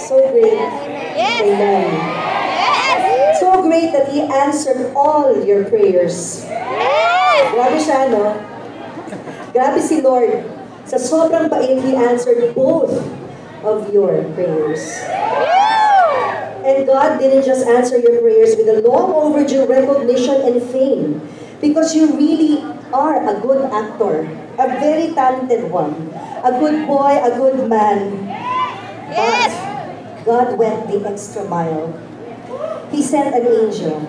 So great. Yes. Amen. Yes. So great that He answered all your prayers. Yes. Grabe siya, no? Grabe si Lord. Sa sobrang bait, He answered both of your prayers. And God didn't just answer your prayers with a long overdue recognition and fame, because you really are a good actor, a very talented one, a good boy, a good man. Yes. But God went the extra mile. He sent an angel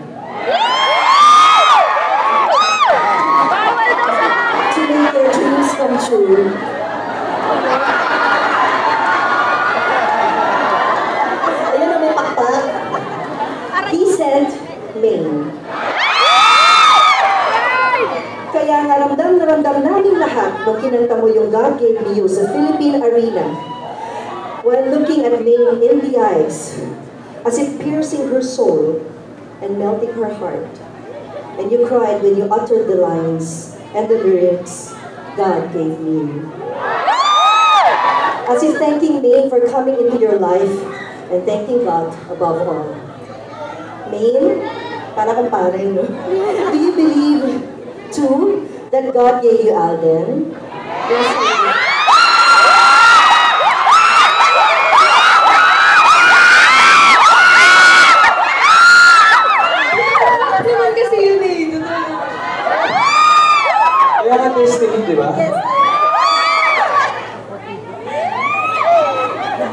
to make their dreams come true. Ayun na, may pakpak. He sent Maine. Kaya naramdam na ramdam namin lahat nung kinanta mo yung God Gave Me You sa Philippine Arena. While looking at Maine in the eyes, as if piercing her soul and melting her heart. And you cried when you uttered the lines and the lyrics, God gave me you. As if thanking Maine for coming into your life and thanking God above all. Maine, para kang pare, no? Do you believe, too, that God gave you Alden? Yes, naman kasi yun eh. Kaya ka testing, di ba? Yes.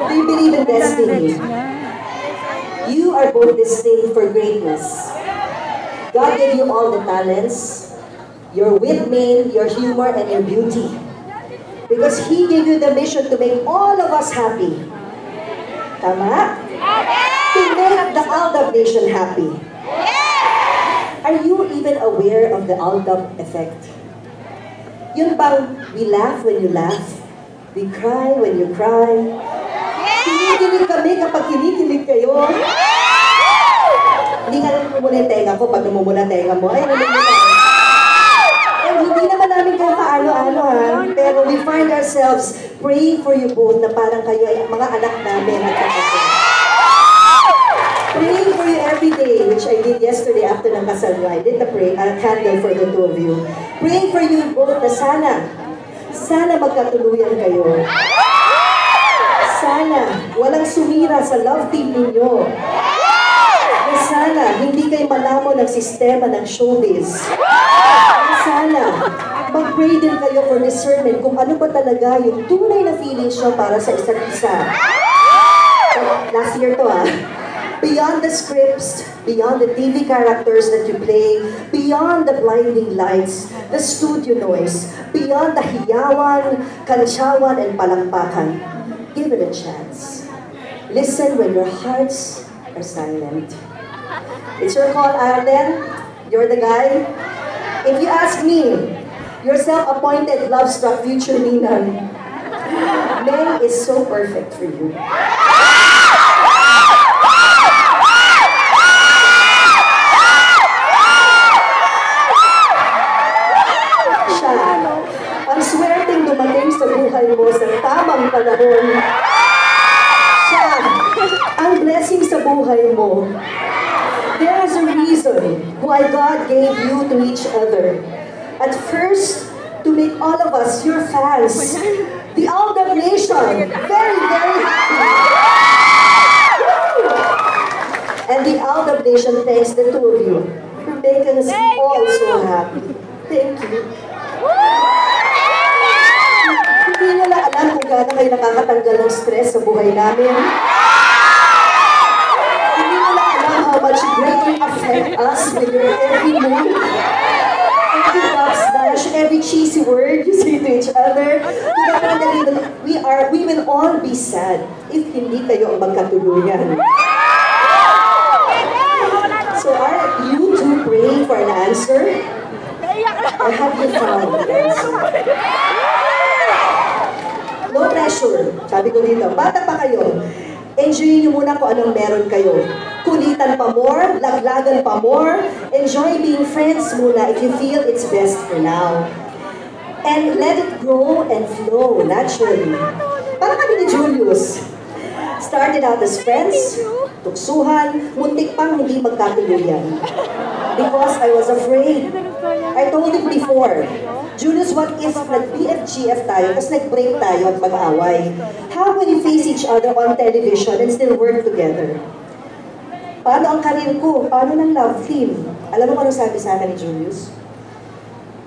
Do you believe in destiny? You are both destined for greatness. God gave you all the talents, your wit, Maine, your humor, and your beauty. Because He gave you the mission to make all of us happy. Tama? To make the Aldab nation happy. Are you even aware of the Aldab effect? Yun bang we laugh when you laugh, we cry when you cry, kinikilig kami kapag kinikilig kayo. Hindi nga lang namumula yung tenga ko pag namumula tenga mo. Ay, namumula. And hindi naman namin kayo kaano-ano ha, pero we find ourselves praying for you both na parang kayo ay mga anak namin at kapatid. Praying for you every day, which I did yesterday after ng kasal nyo. I did a candle for the two of you. Praying for you both na sana magkatuluyan kayo. Sana walang sumira sa love team ninyo. Na sana hindi kayo malamo ng sistema ng showbiz. Na sana mag-pray din kayo for discernment kung ano ba talaga yung tunay na feelings nyo para sa isa't isa. Last year to Beyond the scripts, beyond the TV characters that you play, beyond the blinding lights, the studio noise, beyond the hiyawan, kantsawan, and palakpakan, give it a chance. Listen when your hearts are silent. It's your call, Arden. You're the guy. If you ask me, your self-appointed love-struck future Ninang, Meng is so perfect for you. Ang swerteng dumating sa buhay mo sa tamang panahon. Siya, ang blessing sa buhay mo. There is a reason why God gave you to each other. At first, to make all of us, your fans, the Aldab nation, very, very happy. And the Aldab nation thanks the two of you for making us all so happy. Thank you. Hindi nyo lang alam kung gaano kayo nakakatanggal ng stress sa buhay namin. Hindi nyo lang alam how much you greatly affect us with your every move, every love slash, every cheesy word you say to each other. We will all be sad if hindi kayo ang magkatuluyan. So are you two praying for an answer? Or have you found the answer? No pressure. Sabi ko dito, bata pa kayo. Enjoy nyo muna kung anong meron kayo. Kulitan pa more, laglagan pa more. Enjoy being friends muna if you feel it's best for now. And let it grow and flow naturally. Parang kami ni Julius. Started out as friends, tuksuhan, muntik pang hindi magkatuluyan. Because I was afraid. I told him before, Julius, what if nag-BFGF tayo, tapos nag-break tayo at mag-away? How will we face each other on television and still work together? Paano ang karir ko? Paano ng love team? Alam mo kung ano sabi sa akin ni Julius?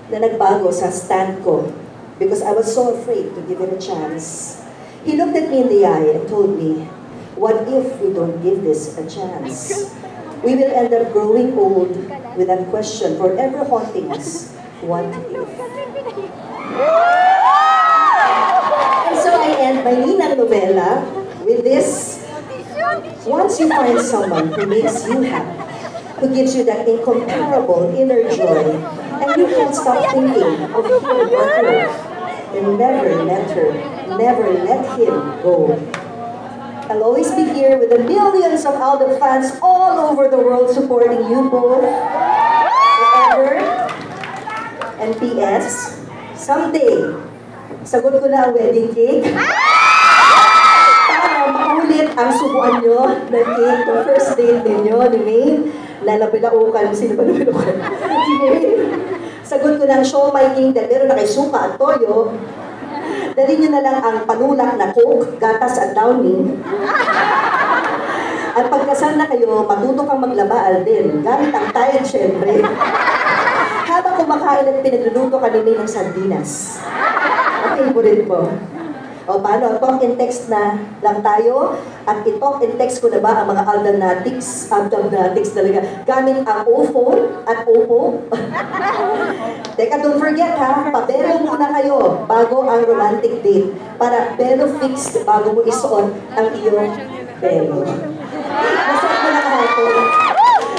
Na nagbago sa stand ko because I was so afraid to give it a chance. He looked at me in the eye and told me, what if we don't give this a chance? We will end up growing old with that question forever haunting us. What if? And so I end my Ninang novela with this. Once you find someone who makes you happy, who gives you that incomparable inner joy, and you can't stop thinking of him or her, then never let her, never let him go. I'll always be here with the millions of Alden fans all over the world supporting you both. Forever. And P.S. Someday, sagot ko na ang wedding cake. Para maulit ang subuan nyo ng cake, the first date ninyo, ni Maine. Lalabilaukan, sino ba nabilaukan? Si Maine. Sagot ko ng show my king dahil meron na kay suka at toyo. Dali nyo na lang ang panulak na Coke, gatas at Downy. At pagkasal na kayo, matuto kang maglaba, Alden. Gamit ang tide, syempre. Habang kumakain at pinagluluto ka ni ng sardinas. Okay, favorite ko. O paano, talk in text na lang tayo. At i-talk in text ko na ba ang mga Aldanatics talaga. Gamit ang O-phone at Oppo. Teka, don't forget ha, pabelo muna kayo bago ang romantic date. Para belo fixed bago mo isuot ang iyong belo. Nasuot mo na kahapon.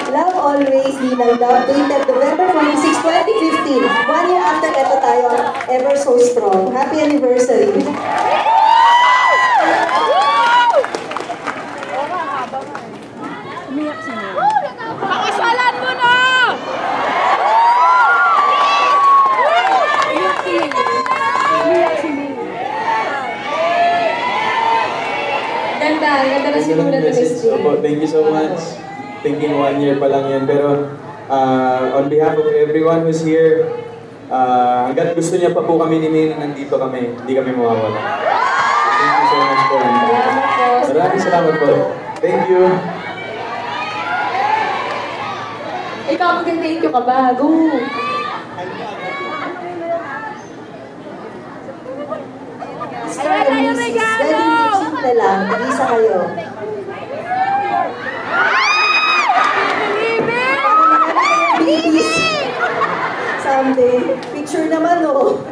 Love Always, Ninang Love, dated November 26, 2015. 1 year after ito tayo, Ever So Strong. Happy anniversary! Pakasalan mo na! Ganda na sinulat ni Miss Jane. Thank you so much. Thinking 1 year pa lang yan. Pero on behalf of everyone who's here, hanggat gusto niya pa po kami ni Maine, nandito kami. Hindi kami mawawala. Thank you so much po. Maraming salamat po. Thank you. Ikaw, mag-thank you ka ba? Go! Ayan na yung regalo! Wedding music na lang. Mag-isa kayo. Babies! Someday. Picture naman, oh.